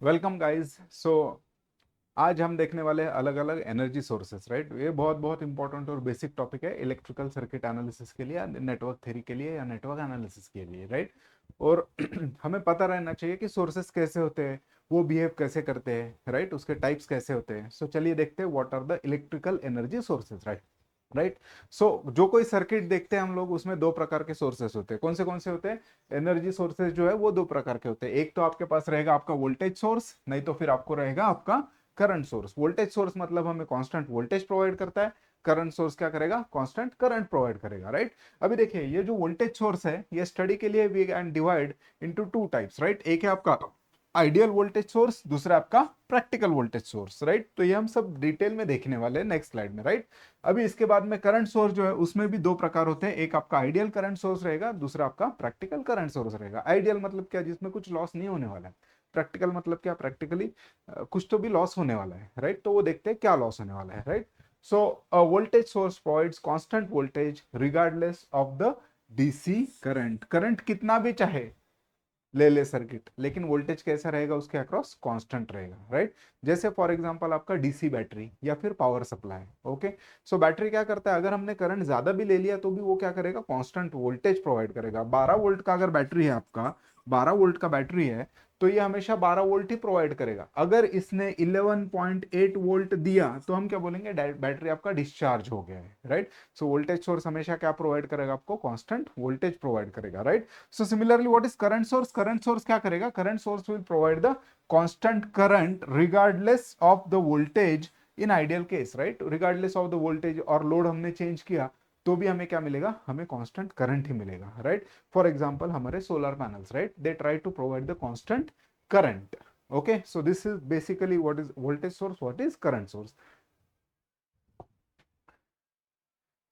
Welcome guys. सो आज हम देखने वाले हैं अलग अलग एनर्जी सोर्सेस, राइट। ये बहुत बहुत इंपॉर्टेंट और बेसिक टॉपिक है इलेक्ट्रिकल सर्किट एनालिसिस के लिए या नेटवर्क थ्योरी के लिए या नेटवर्क एनालिसिस के लिए, राइट। और हमें पता रहना चाहिए कि सोर्सेस कैसे होते हैं, वो बिहेव कैसे करते हैं, राइट। उसके टाइप्स कैसे होते हैं। सो चलिए देखते हैं what are the electrical energy sources, right. Right. So जो कोई सर्किट देखते हैं हम लोग, उसमें दो प्रकार के सोर्सेस होते हैं। कौन से होते हैं? एनर्जी सोर्सेज जो है वो दो प्रकार के होते हैं। एक तो आपके पास रहेगा आपका वोल्टेज सोर्स, नहीं तो फिर आपको रहेगा आपका करंट सोर्स। वोल्टेज सोर्स मतलब हमें कांस्टेंट वोल्टेज प्रोवाइड करता है। करंट सोर्स क्या करेगा? कांस्टेंट करंट प्रोवाइड करेगा, राइट। अभी देखिए, ये जो वोल्टेज सोर्स है, ये स्टडी के लिए we can divide into two types, right. एक है आपका आइडियल वोल्टेज सोर्स, दूसरा आपका प्रैक्टिकल वोल्टेज सोर्स, राइट। तो ये हम सब डिटेल में देखने वाले हैं नेक्स्ट स्लाइड में, राइट। अभी इसके बाद में करंट सोर्स जो है उसमें भी दो प्रकार होते हैं। एक आपका आइडियल करंट सोर्स रहेगा, दूसरा आपका प्रैक्टिकल करंट सोर्स रहेगा। आइडियल मतलब क्या? जिसमें कुछ लॉस नहीं होने वाला है। प्रैक्टिकल मतलब क्या? प्रैक्टिकली कुछ तो भी लॉस होने वाला है, राइट। तो वो देखते हैं क्या लॉस होने वाला है, right. So voltage source provides constant voltage regardless of the DC current. Current कितना भी चाहे ले सर्किट, लेकिन वोल्टेज कैसा रहेगा उसके अक्रॉस? कांस्टेंट रहेगा, राइट। जैसे फॉर एग्जांपल आपका डीसी बैटरी या फिर पावर सप्लाई। ओके। सो बैटरी क्या करता है? अगर हमने करंट ज्यादा भी ले लिया तो भी वो क्या करेगा? कांस्टेंट वोल्टेज प्रोवाइड करेगा। 12 वोल्ट का अगर बैटरी है आपका, 12 वोल्ट का बैटरी है, तो ये हमेशा 12 वोल्ट ही प्रोवाइड करेगा। अगर इसने 11.8 वोल्ट दिया तो हम क्या बोलेंगे? बैटरी आपका डिस्चार्ज हो गया है, राइट। सो वोल्टेज सोर्स हमेशा क्या प्रोवाइड करेगा? आपको कांस्टेंट वोल्टेज प्रोवाइड करेगा, right. So similarly, what is current source? Current source क्या करेगा? Current source will provide the constant current regardless of the voltage in ideal case, right? Regardless of the voltage और load हमने change किया तो भी हमें क्या मिलेगा? हमें constant current ही मिलेगा, right? For example, हमारे solar panels, right? They try to provide the constant current. Okay, so this is basically what is voltage source, what is current source.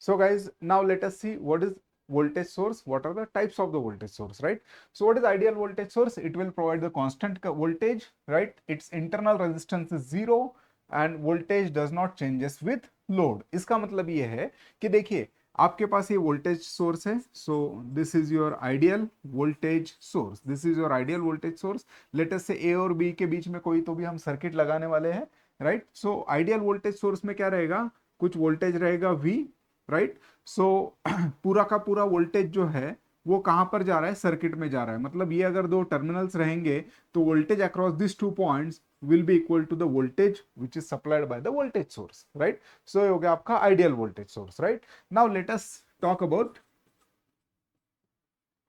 So guys, now let us see what is voltage source, what are the types of the voltage source, right. So what is ideal voltage source? It will provide the constant voltage, right. Its internal resistance is zero and voltage does not changes with load. इसका मतलब ये है कि देखिए, आपके पास ये voltage source है। So this is your ideal voltage source, this is your ideal voltage source. Late us से ए और बी के बीच में कोई तो भी हम सर्किट लगाने वाले हैं, right. So ideal voltage source में क्या रहेगा? कुछ वोल्टेज रहेगा V, राइट। सो पूरा का पूरा वोल्टेज जो है वो कहां पर जा रहा है? सर्किट में जा रहा है। मतलब ये अगर दो टर्मिनल्स रहेंगे तो voltage across this two points will be equal to the voltage which is supplied by the voltage source, right. So ये हो गया आपका ideal voltage source, right. Now let us talk about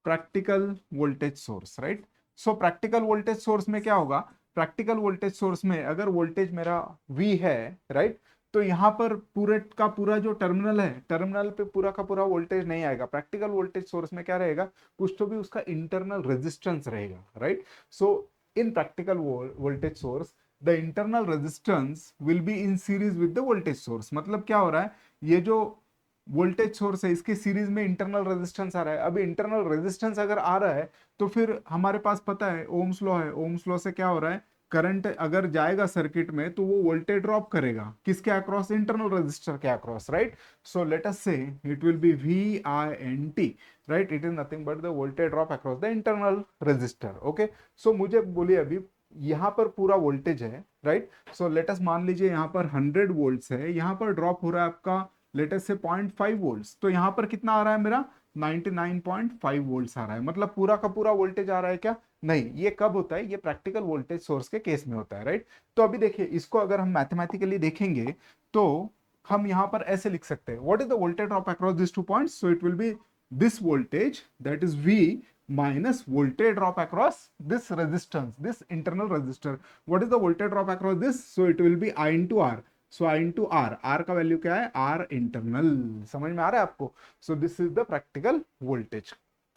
practical voltage source, right. So practical voltage source में क्या होगा? Practical voltage source में अगर voltage मेरा V है, राइट, तो यहां पर पूरे का पूरा जो टर्मिनल है, टर्मिनल पे पूरा का पूरा वोल्टेज नहीं आएगा। प्रैक्टिकल वोल्टेज सोर्स में क्या रहेगा? कुछ तो भी उसका इंटरनल रेजिस्टेंस रहेगा, right. So in practical voltage source the internal resistance will be in series with the voltage source. मतलब क्या हो रहा है? ये जो वोल्टेज सोर्स है इसके सीरीज में इंटरनल रेजिस्टेंस आ रहा है। अभी इंटरनल रेजिस्टेंस अगर आ रहा है तो फिर हमारे पास पता है ओम्स लॉ है। ओम्स लॉ से क्या हो रहा है? करंट अगर जाएगा सर्किट में तो वो वोल्टेज ड्रॉप करेगा किसके अक्रॉस? इंटरनल रेजिस्टर के across, right. So let us say it will be VINT, right. It is nothing but the voltage drop across the internal resistor. Okay. So मुझे बोलिए, अभी यहाँ पर पूरा वोल्टेज है, राइट। सो लेट अस मान लीजिए यहाँ पर 100 वोल्ट्स है, यहाँ पर ड्रॉप हो रहा है आपका लेटेस्ट से 0.5 वोल्ट्स। तो यहां पर कितना आ रहा है मेरा? 99.5 वोल्ट्स आ रहा है। मतलब पूरा का पूरा वोल्टेज आ रहा है क्या? नहीं। ये कब होता है? ये प्रैक्टिकल वोल्टेज सोर्स के केस में होता है, राइट। तो अभी देखिए, इसको अगर हम मैथमेटिकली देखेंगे तो हम यहां पर ऐसे लिख सकते हैं, what is the voltage drop across this two points? So it will B this voltage, that is V, minus voltage drop across this resistance, this internal resistor. What is the voltage drop across this? So it will be I into R. So I into R, R का value क्या है? R internal. समझ में आ रहा है आपको? So this is the practical voltage.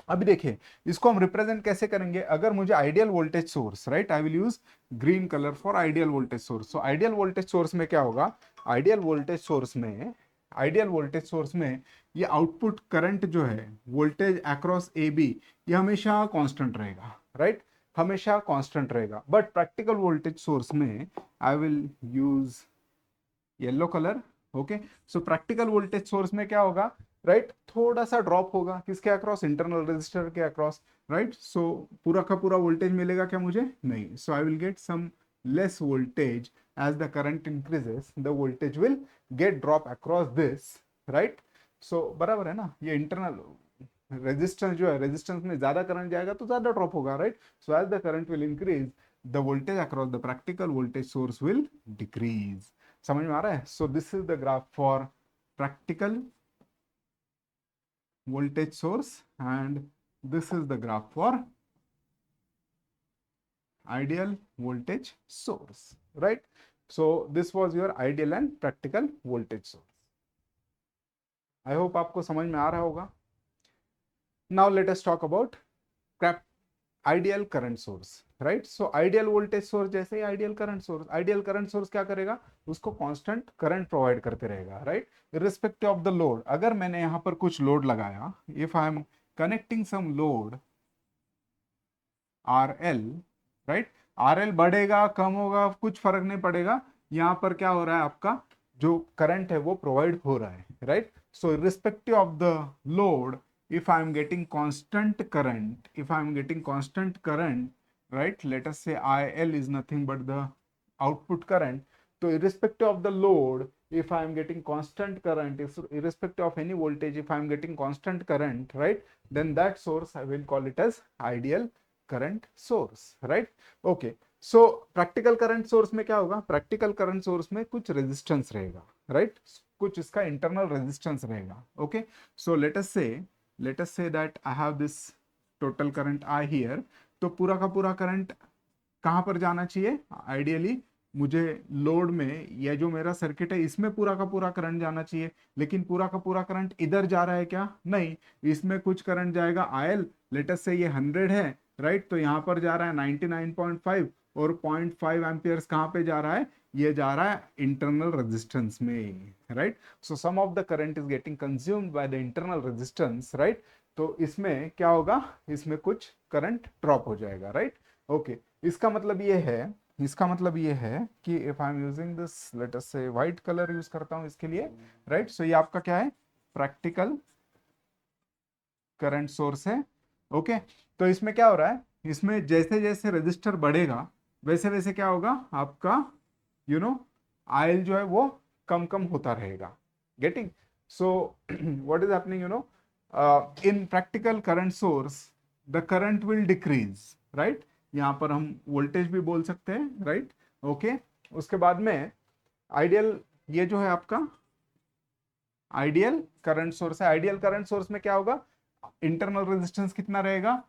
अभी देखिए, इसको हम रिप्रेजेंट कैसे करेंगे? अगर मुझे ideal voltage source, right, I will use green colour for ideal voltage source. So ideal voltage source में क्या होगा? आइडियल वोल्टेज सोर्स में, आइडियल वोल्टेज सोर्स में ये आउटपुट करंट जो है वोल्टेज अक्रॉस ए बी, ये हमेशा कांस्टेंट रहेगा, राइट। हमेशा कांस्टेंट रहेगा। बट प्रैक्टिकल वोल्टेज सोर्स में I will use yellow colour. Okay. So practical voltage source में क्या होगा? राइट, थोड़ा सा ड्रॉप होगा किसके अक्रॉस, इंटरनल रजिस्टर के अक्रॉस, राइट। सो पूरा का पूरा वोल्टेज मिलेगा क्या मुझे, नहीं। So I will get some less voltage as the current increases, the voltage will get drop across this, right. So बराबर है ना, ये इंटरनल रेजिस्टेंस जो है, रेजिस्टेंस में ज्यादा करंट जाएगा तो ज्यादा ड्रॉप होगा, right. So as the current will increase, the voltage across the practical voltage source will decrease. समझ में आ रहा है। So this is the graph for practical voltage source and this is the graph for ideal voltage source, right? So this was your ideal and practical voltage source. I hope आपको समझ में आ रहा होगा. Now let us talk about ideal current source, right. So ideal voltage source जैसे ही ideal current source, ideal current source क्या करेगा, उसको कांस्टेंट करंट प्रोवाइड करते रहेगा, right, irrespective of the load. अगर मैंने यहां पर कुछ लोड लगाया, if I am connecting some load R L, right, R L बढ़ेगा कम होगा कुछ फर्क नहीं पड़ेगा, यहां पर क्या हो रहा है, आपका जो करंट है वो प्रोवाइड हो रहा है, right. So irrespective of the load, if I am getting constant current, if I am getting constant current, right, let us say IL is nothing but the output current. So irrespective of the load, if I am getting constant current, if irrespective of any voltage, if I am getting constant current, right, then that source I will call it as ideal current source, right? Okay. So practical current source में क्या होगा, practical current source में कुछ resistance रहेगा, right, कुछ इसका internal resistance रहेगा, okay. So let us say that I have this total current I here, तो पूरा का पूरा करंट कहां पर जाना चाहिए, आइडियली मुझे लोड में, यह जो मेरा सर्किट है इसमें पूरा का पूरा करंट जाना चाहिए, लेकिन पूरा का पूरा करंट इधर जा रहा है क्या, नहीं, इसमें कुछ करंट जाएगा आयल, लेट अस से ये 100 है, राइट, तो यहां पर जा रहा है 99.5 और 0.5 एम्पियर्स कहां पे जा रहा है, ये जा रहा है इंटरनल रेजिस्टेंस में, right. So some of the current is getting consumed by the internal resistance, right. तो इसमें क्या होगा, इसमें कुछ करंट ड्रॉप हो जाएगा, राइट, ओके। इसका मतलब ये है, इसका मतलब ये है कि if I am using this, late us से व्हाइट कलर यूज करता हूं इसके लिए, राइट। सो ये आपका क्या है, प्रैक्टिकल करंट सोर्स है, ओके। तो इसमें क्या हो रहा है, इसमें जैसे जैसे रजिस्टर बढ़ेगा वैसे वैसे क्या होगा आपका, यू नो, आयल जो है वो कम कम होता रहेगा, getting. So what is happening, you know, in practical current source the current will decrease, right. यहां पर हम वोल्टेज भी बोल सकते हैं, राइट, ओके। उसके बाद में आइडियल, ये जो है आपका आइडियल करंट सोर्स है, आइडियल करंट सोर्स में क्या होगा, इंटरनल रेजिस्टेंस कितना रहेगा,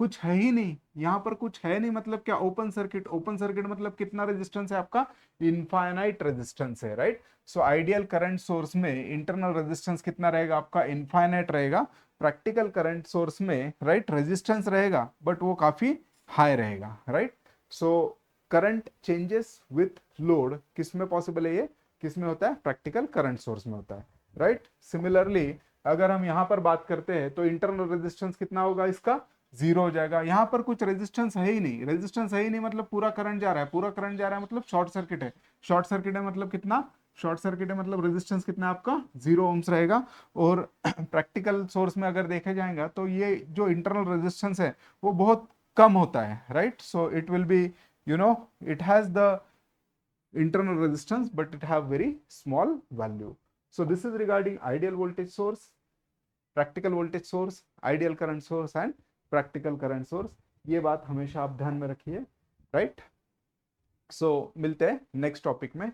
कुछ है ही नहीं, यहां पर कुछ है नहीं, मतलब क्या, ओपन सर्किट, ओपन सर्किट मतलब कितना रेजिस्टेंस है आपका, इनफाइनाइट रेजिस्टेंस है, right. So ideal current source में इंटरनल रेजिस्टेंस कितना रहेगा आपका, इनफाइनाइट रहेगा। प्रैक्टिकल करंट सोर्स में, राइट, रेजिस्टेंस रहेगा बट वो काफी हाई रहेगा, right. So current changes with load किस में पॉसिबल है, ये किस में होता है, प्रैक्टिकल करंट सोर्स में होता है, राइट। सिमिलरली अगर हम यहां पर बात करते हैं तो इंटरनल रेजिस्टेंस कितना होगा इसका, जीरो हो जाएगा। यहां पर कुछ रेजिस्टेंस है ही नहीं, रेजिस्टेंस है ही नहीं मतलब पूरा करंट जा रहा है, पूरा करंट जा रहा है मतलब शॉर्ट सर्किट है, शॉर्ट सर्किट है मतलब कितना, शॉर्ट सर्किट है मतलब रेजिस्टेंस कितना आपका 0 ओम्स रहेगा। और प्रैक्टिकल सोर्स में अगर देखे जाएगा तो ये जो इंटरनल रेजिस्टेंस है वो बहुत कम होता है, right. So it will B, you know, it has the internal resistance but it have very small value. So this is regarding ideal voltage source, practical voltage source, ideal current source and practical current source. ये बात हमेशा आप ध्यान में रखिए, right. सो मिलते हैं next topic में।